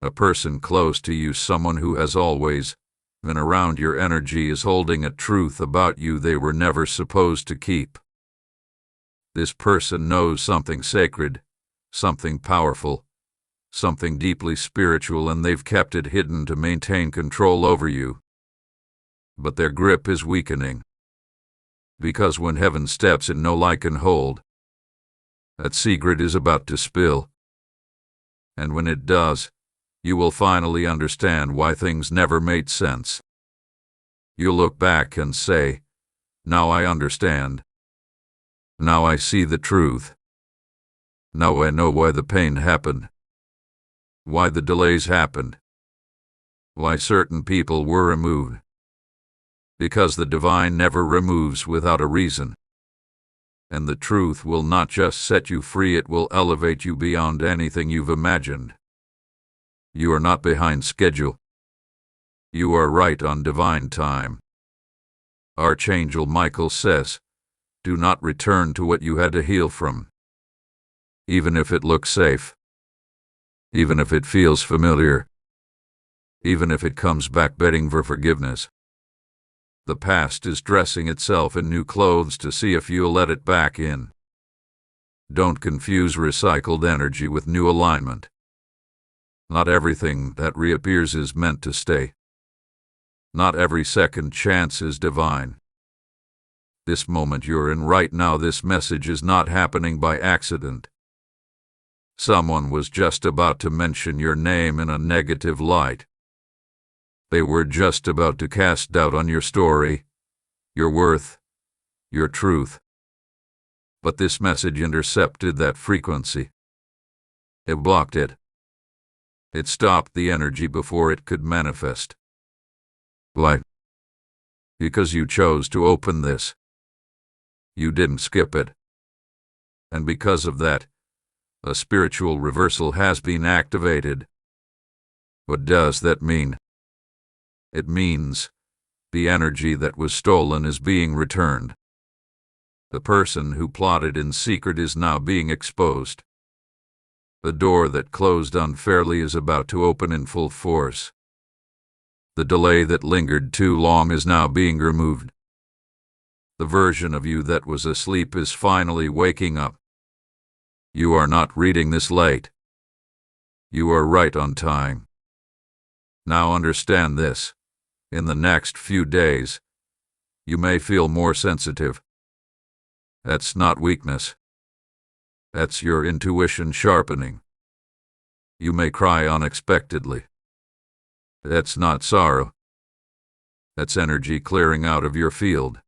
A: A person close to you, someone who has always been around your energy, is holding a truth about you they were never supposed to keep. This person knows something sacred, something powerful, something deeply spiritual, and they've kept it hidden to maintain control over you. But their grip is weakening. Because when heaven steps in, no lie can hold. That secret is about to spill. And when it does, you will finally understand why things never made sense. You'll look back and say, now I understand. Now I see the truth. Now I know why the pain happened. Why the delays happened. Why certain people were removed. Because the divine never removes without a reason. And the truth will not just set you free, it will elevate you beyond anything you've imagined. You are not behind schedule. You are right on divine time. Archangel Micheal says, do not return to what you had to heal from. Even if it looks safe. Even if it feels familiar. Even if it comes back begging for forgiveness. The past is dressing itself in new clothes to see if you'll let it back in. Don't confuse recycled energy with new alignment. Not everything that reappears is meant to stay. Not every second chance is divine. This moment you're in right now, this message is not happening by accident. Someone was just about to mention your name in a negative light. They were just about to cast doubt on your story, your worth, your truth. But this message intercepted that frequency. It blocked it. It stopped the energy before it could manifest. Why? Because you chose to open this. You didn't skip it. And because of that, a spiritual reversal has been activated. What does that mean? It means the energy that was stolen is being returned. The person who plotted in secret is now being exposed. The door that closed unfairly is about to open in full force. The delay that lingered too long is now being removed. The version of you that was asleep is finally waking up. You are not reading this late. You are right on time. Now understand this. In the next few days, you may feel more sensitive. That's not weakness. That's your intuition sharpening. You may cry unexpectedly. That's not sorrow. That's energy clearing out of your field.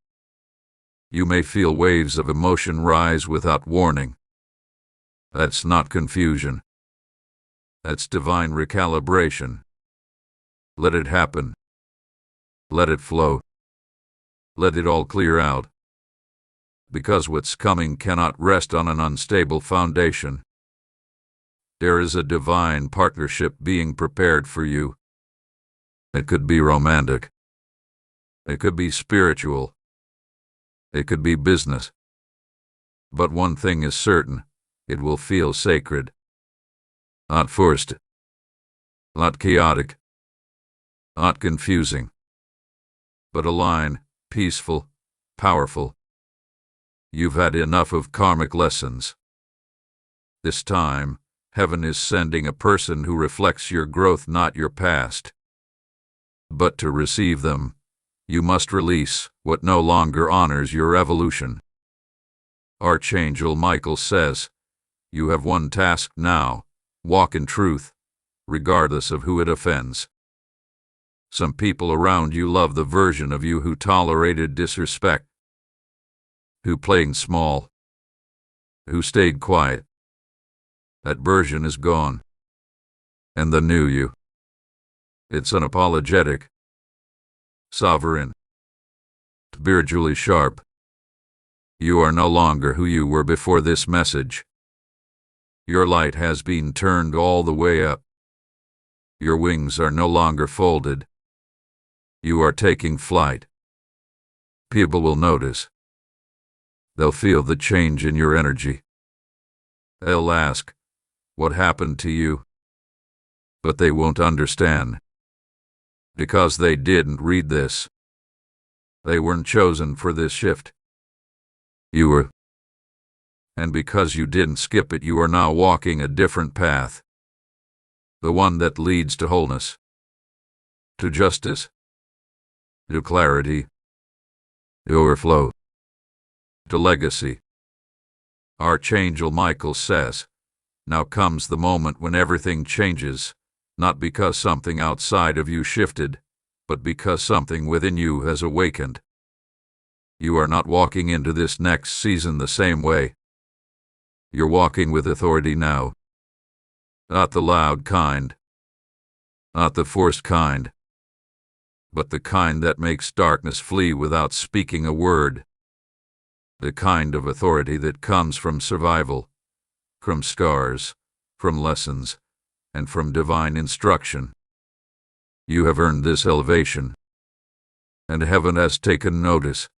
A: You may feel waves of emotion rise without warning. That's not confusion. That's divine recalibration. Let it happen. Let it flow. Let it all clear out. Because what's coming cannot rest on an unstable foundation. There is a divine partnership being prepared for you. It could be romantic. It could be spiritual. It could be business. But one thing is certain, it will feel sacred. Not forced. Not chaotic. Not confusing. But aligned, peaceful, powerful. You've had enough of karmic lessons. This time, heaven is sending a person who reflects your growth, not your past. But to receive them, you must release what no longer honors your evolution. Archangel Micheal says, you have one task now, walk in truth, regardless of who it offends. Some people around you love the version of you who tolerated disrespect, who played small, who stayed quiet. That version is gone. And the new you. It's unapologetic, sovereign, spiritually sharp. You are no longer who you were before this message. Your light has been turned all the way up. Your wings are no longer folded. You are taking flight. People will notice. They'll feel the change in your energy. They'll ask, what happened to you? But they won't understand. Because they didn't read this. They weren't chosen for this shift. You were. And because you didn't skip it, you are now walking a different path. The one that leads to wholeness, to justice, to clarity, to overflow, to legacy. Archangel Micheal says, now comes the moment when everything changes, not because something outside of you shifted, but because something within you has awakened. You are not walking into this next season the same way. You're walking with authority now. Not the loud kind, not the forced kind, but the kind that makes darkness flee without speaking a word. The kind of authority that comes from survival, from scars, from lessons, and from divine instruction. You have earned this elevation, and heaven has taken notice.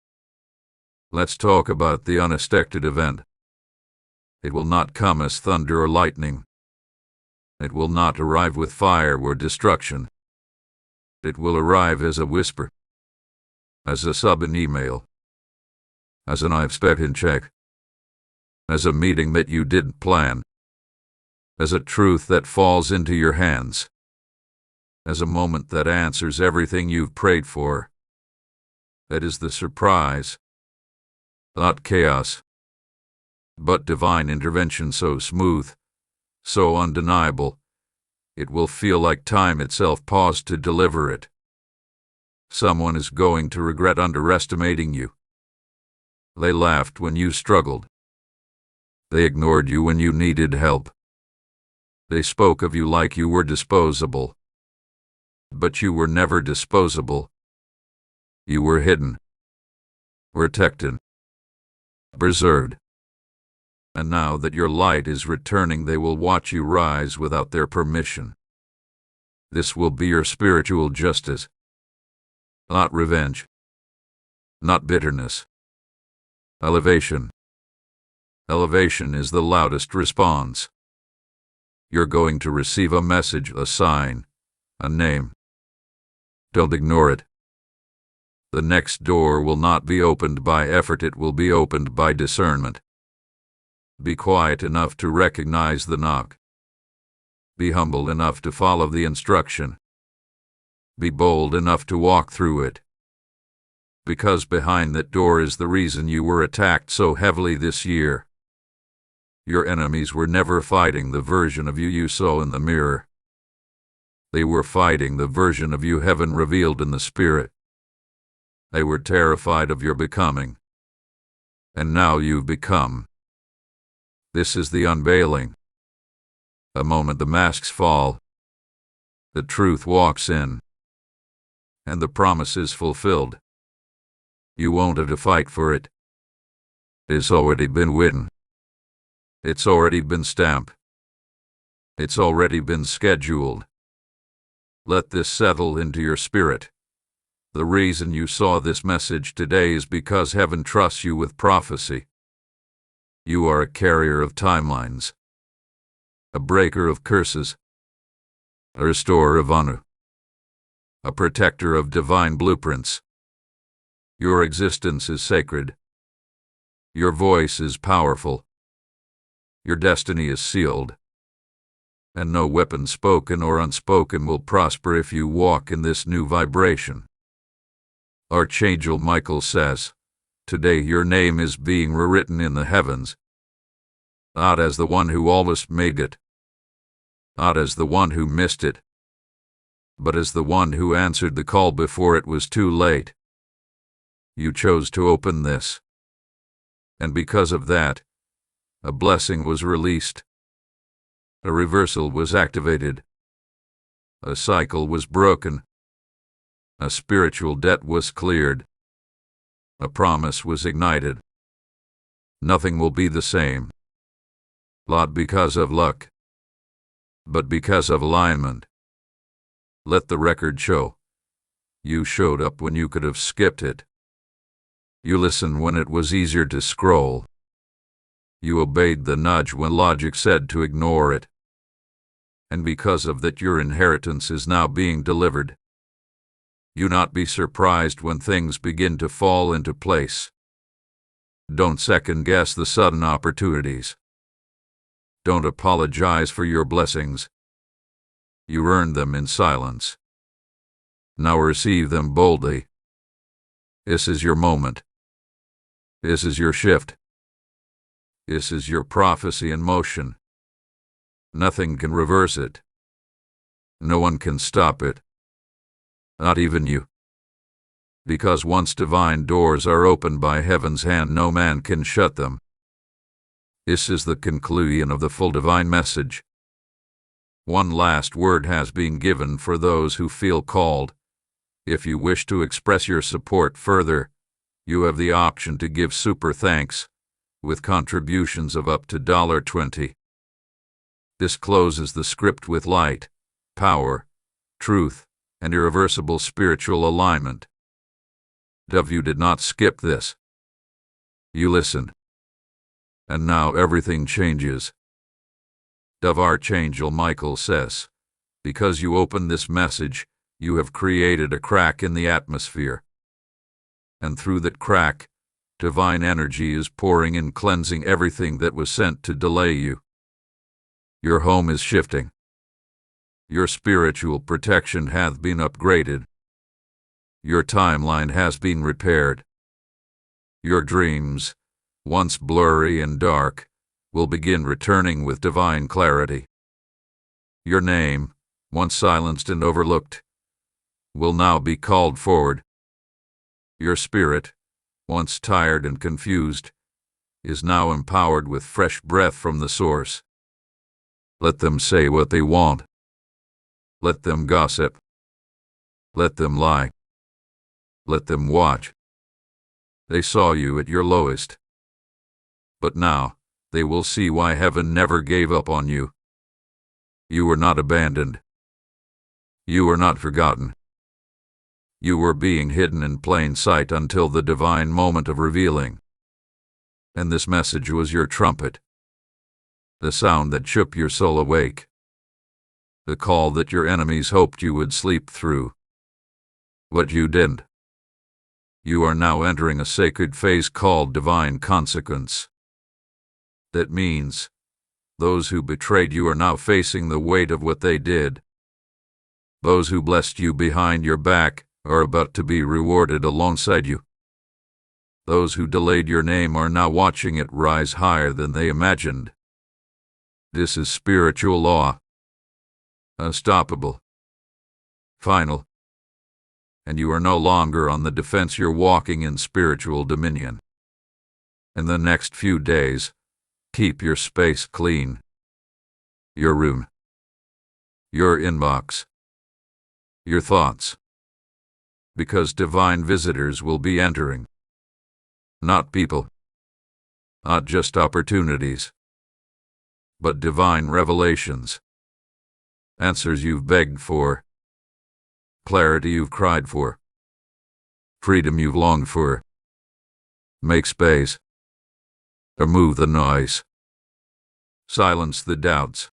A: Let's talk about the unexpected event. It will not come as thunder or lightning. It will not arrive with fire or destruction. It will arrive as a whisper, as a sub in email, as an unexpected check, as a meeting that you didn't plan, as a truth that falls into your hands, as a moment that answers everything you've prayed for. That is the surprise, not chaos, but divine intervention so smooth, so undeniable, it will feel like time itself paused to deliver it. Someone is going to regret underestimating you. They laughed when you struggled. They ignored you when you needed help. They spoke of you like you were disposable. But you were never disposable. You were hidden, protected, preserved. And now that your light is returning, they will watch you rise without their permission. This will be your spiritual justice, not revenge, not bitterness. Elevation. Elevation is the loudest response. You're going to receive a message, a sign, a name. Don't ignore it. The next door will not be opened by effort, it will be opened by discernment. Be quiet enough to recognize the knock. Be humble enough to follow the instruction. Be bold enough to walk through it. Because behind that door is the reason you were attacked so heavily this year. Your enemies were never fighting the version of you saw in the mirror. They were fighting the version of you heaven revealed in the Spirit. They were terrified of your becoming. And now you've become. This is the unveiling. The moment the masks fall, the truth walks in, and the promise is fulfilled. You won't have to fight for it. It's already been written. It's already been stamped. It's already been scheduled. Let this settle into your spirit. The reason you saw this message today is because heaven trusts you with prophecy. You are a carrier of timelines, a breaker of curses, a restorer of honor, a protector of divine blueprints. Your existence is sacred. Your voice is powerful. Your destiny is sealed. And no weapon spoken or unspoken will prosper if you walk in this new vibration. Archangel Micheal says, today your name is being rewritten in the heavens, not as the one who almost made it, not as the one who missed it, but as the one who answered the call before it was too late. You chose to open this, and because of that, a blessing was released. A reversal was activated. A cycle was broken. A spiritual debt was cleared. A promise was ignited. Nothing will be the same. Not because of luck, but because of alignment. Let the record show. You showed up when you could have skipped it. You listened when it was easier to scroll. You obeyed the nudge when logic said to ignore it. And because of that, your inheritance is now being delivered. You not be surprised when things begin to fall into place. Don't second-guess the sudden opportunities. Don't apologize for your blessings. You earned them in silence. Now receive them boldly. This is your moment. This is your shift. This is your prophecy in motion. Nothing can reverse it. No one can stop it. Not even you. Because once divine doors are opened by heaven's hand, no man can shut them. This is the conclusion of the full divine message. One last word has been given for those who feel called. If you wish to express your support further, you have the option to give super thanks, with contributions of up to $20. This closes the script with light, power, truth, and irreversible spiritual alignment. You did not skip this. You listened. And now everything changes. Archangel Micheal says, because you opened this message, you have created a crack in the atmosphere. And through that crack, divine energy is pouring in, cleansing everything that was sent to delay you. Your home is shifting. Your spiritual protection hath been upgraded. Your timeline has been repaired. Your dreams, once blurry and dark, will begin returning with divine clarity. Your name, once silenced and overlooked, will now be called forward. Your spirit, once tired and confused, is now empowered with fresh breath from the source. Let them say what they want. Let them gossip. Let them lie. Let them watch. They saw you at your lowest. But now, they will see why heaven never gave up on you. You were not abandoned. You were not forgotten. You were being hidden in plain sight until the divine moment of revealing. And this message was your trumpet. The sound that shook your soul awake. The call that your enemies hoped you would sleep through. But you didn't. You are now entering a sacred phase called divine consequence. That means, those who betrayed you are now facing the weight of what they did. Those who blessed you behind your back are about to be rewarded alongside you. Those who delayed your name are now watching it rise higher than they imagined. This is spiritual law. Unstoppable. Final. And you are no longer on the defense, you're walking in spiritual dominion. In the next few days, keep your space clean. Your room. Your inbox. Your thoughts. Because divine visitors will be entering. Not people. Not just opportunities. But divine revelations. Answers you've begged for. Clarity you've cried for. Freedom you've longed for. Make space. Remove the noise. Silence the doubts.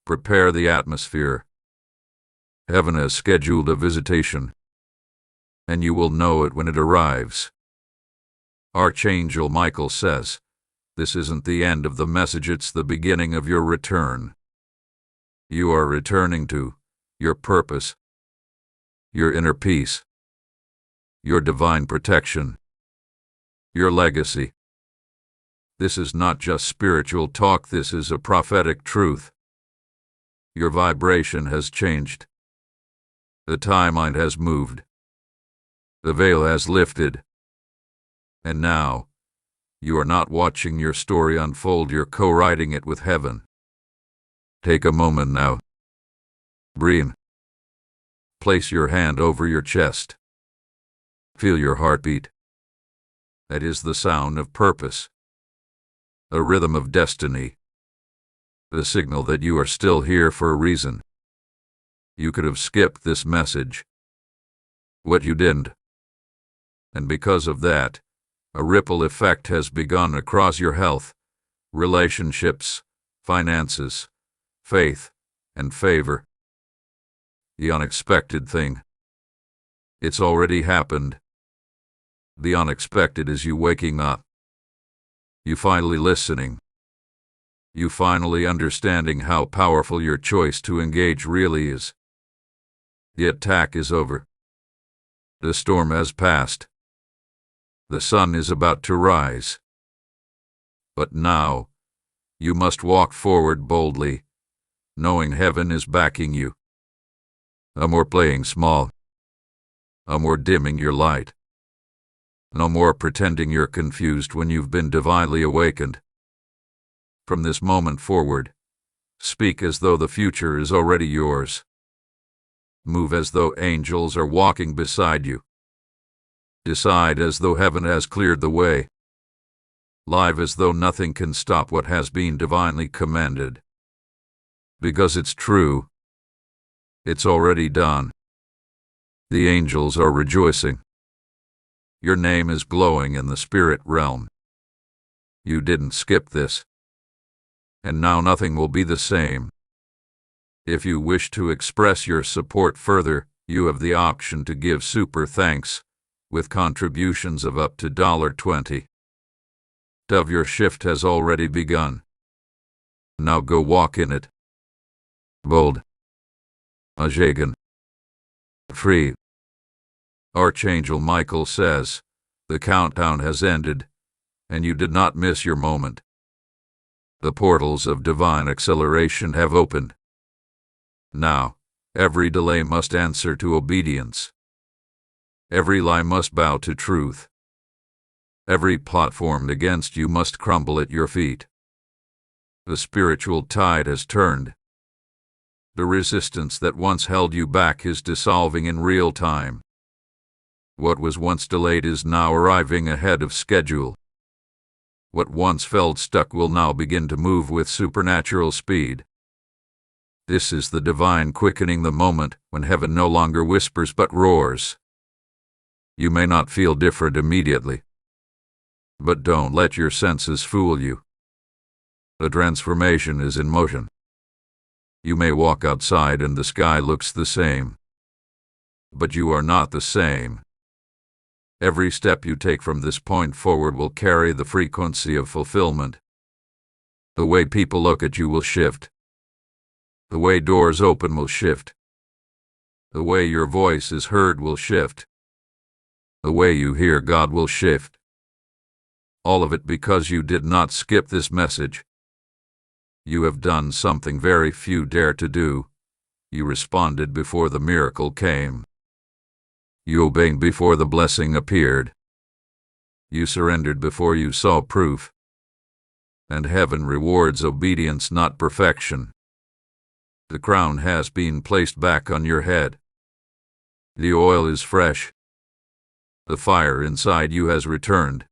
A: Prepare the atmosphere. Heaven has scheduled a visitation, and you will know it when it arrives. Archangel Micheal says, this isn't the end of the message, it's the beginning of your return. You are returning to your purpose, your inner peace, your divine protection, your legacy. This is not just spiritual talk, this is a prophetic truth. Your vibration has changed. The timeline has moved. The veil has lifted. And now, you are not watching your story unfold, you're co-writing it with heaven. Take a moment now. Breathe. Place your hand over your chest. Feel your heartbeat. That is the sound of purpose. A rhythm of destiny. The signal that you are still here for a reason. You could have skipped this message. What you didn't. And because of that, a ripple effect has begun across your health, relationships, finances, faith, and favor. The unexpected thing. It's already happened. The unexpected is you waking up. You finally listening. You finally understanding how powerful your choice to engage really is. The attack is over. The storm has passed. The sun is about to rise. But now, you must walk forward boldly, knowing heaven is backing you. No more playing small. No more dimming your light. No more pretending you're confused when you've been divinely awakened. From this moment forward, speak as though the future is already yours. Move as though angels are walking beside you. Decide as though heaven has cleared the way. Live as though nothing can stop what has been divinely commanded. Because it's true. It's already done. The angels are rejoicing. Your name is glowing in the spirit realm. You didn't skip this. And now nothing will be the same. If you wish to express your support further, you have the option to give super thanks, with contributions of up to $20. Your shift has already begun. Now go walk in it. Bold. Ajagan. Free. Archangel Micheal says, the countdown has ended, and you did not miss your moment. The portals of divine acceleration have opened. Now, every delay must answer to obedience. Every lie must bow to truth. Every plot formed against you must crumble at your feet. The spiritual tide has turned. The resistance that once held you back is dissolving in real time. What was once delayed is now arriving ahead of schedule. What once felt stuck will now begin to move with supernatural speed. This is the divine quickening, the moment when heaven no longer whispers but roars. You may not feel different immediately. But don't let your senses fool you. The transformation is in motion. You may walk outside and the sky looks the same. But you are not the same. Every step you take from this point forward will carry the frequency of fulfillment. The way people look at you will shift. The way doors open will shift. The way your voice is heard will shift. The way you hear God will shift. All of it because you did not skip this message. You have done something very few dare to do. You responded before the miracle came. You obeyed before the blessing appeared. You surrendered before you saw proof. And heaven rewards obedience, not perfection. The crown has been placed back on your head. The oil is fresh. The fire inside you has returned.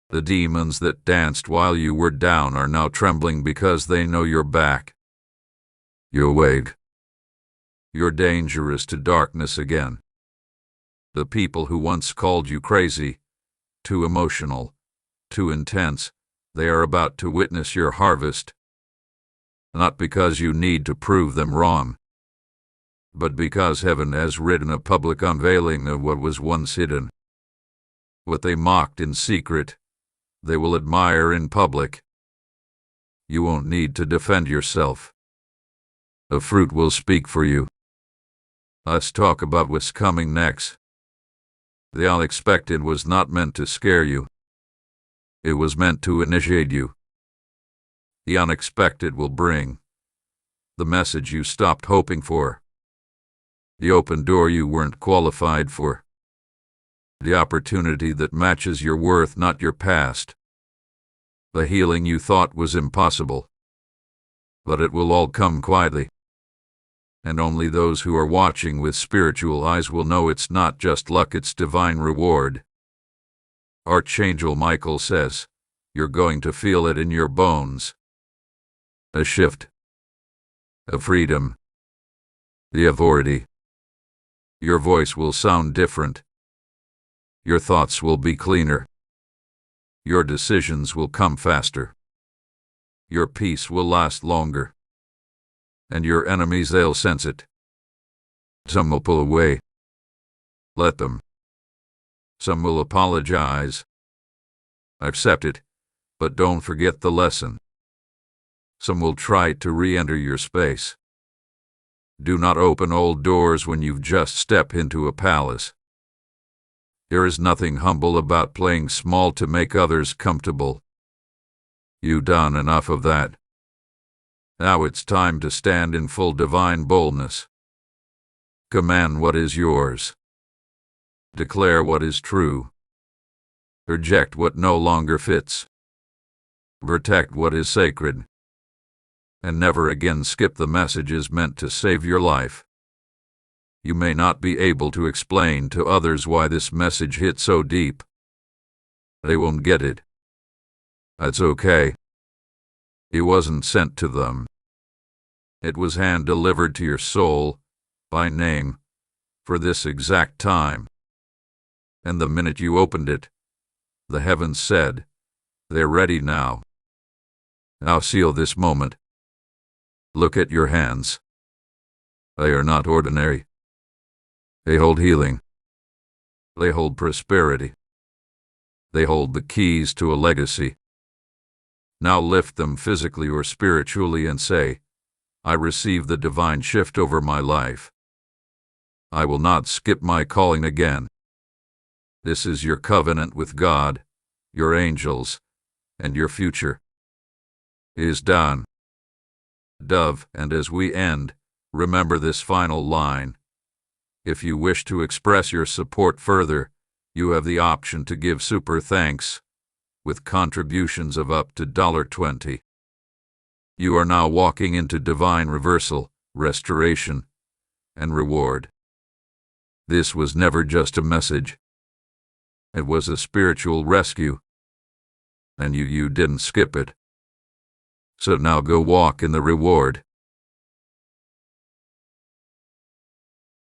A: The demons that danced while you were down are now trembling because they know you're back. You're awake. You're dangerous to darkness again. The people who once called you crazy, too emotional, too intense, they are about to witness your harvest. Not because you need to prove them wrong, but because heaven has written a public unveiling of what was once hidden. What they mocked in secret, they will admire in public. You won't need to defend yourself. The fruit will speak for you. Let's talk about what's coming next. The unexpected was not meant to scare you. It was meant to initiate you. The unexpected will bring the message you stopped hoping for, the open door you weren't qualified for, the opportunity that matches your worth, not your past, the healing you thought was impossible. But it will all come quietly, and only those who are watching with spiritual eyes will know it's not just luck, it's divine reward. Archangel Micheal says, you're going to feel it in your bones. A shift. A freedom. The authority. Your voice will sound different. Your thoughts will be cleaner. Your decisions will come faster. Your peace will last longer. And your enemies, they'll sense it. Some will pull away. Let them. Some will apologize. Accept it, but don't forget the lesson. Some will try to re-enter your space. Do not open old doors when you've just stepped into a palace. There is nothing humble about playing small to make others comfortable. You've done enough of that. Now it's time to stand in full divine boldness. Command what is yours. Declare what is true. Reject what no longer fits. Protect what is sacred. And never again skip the messages meant to save your life. You may not be able to explain to others why this message hit so deep. They won't get it. That's okay. It wasn't sent to them. It was hand-delivered to your soul, by name, for this exact time. And the minute you opened it, the heavens said, they're ready now. Now seal this moment. Look at your hands. They are not ordinary. They hold healing. They hold prosperity. They hold the keys to a legacy. Now lift them physically or spiritually and say, I receive the divine shift over my life. I will not skip my calling again. This is your covenant with God, your angels, and your future. It is done. Dove, and as we end, remember this final line. If you wish to express your support further, you have the option to give super thanks, with contributions of up to $20. You are now walking into divine reversal, restoration, and reward. This was never just a message. It was a spiritual rescue. And you didn't skip it. So now go walk in the reward.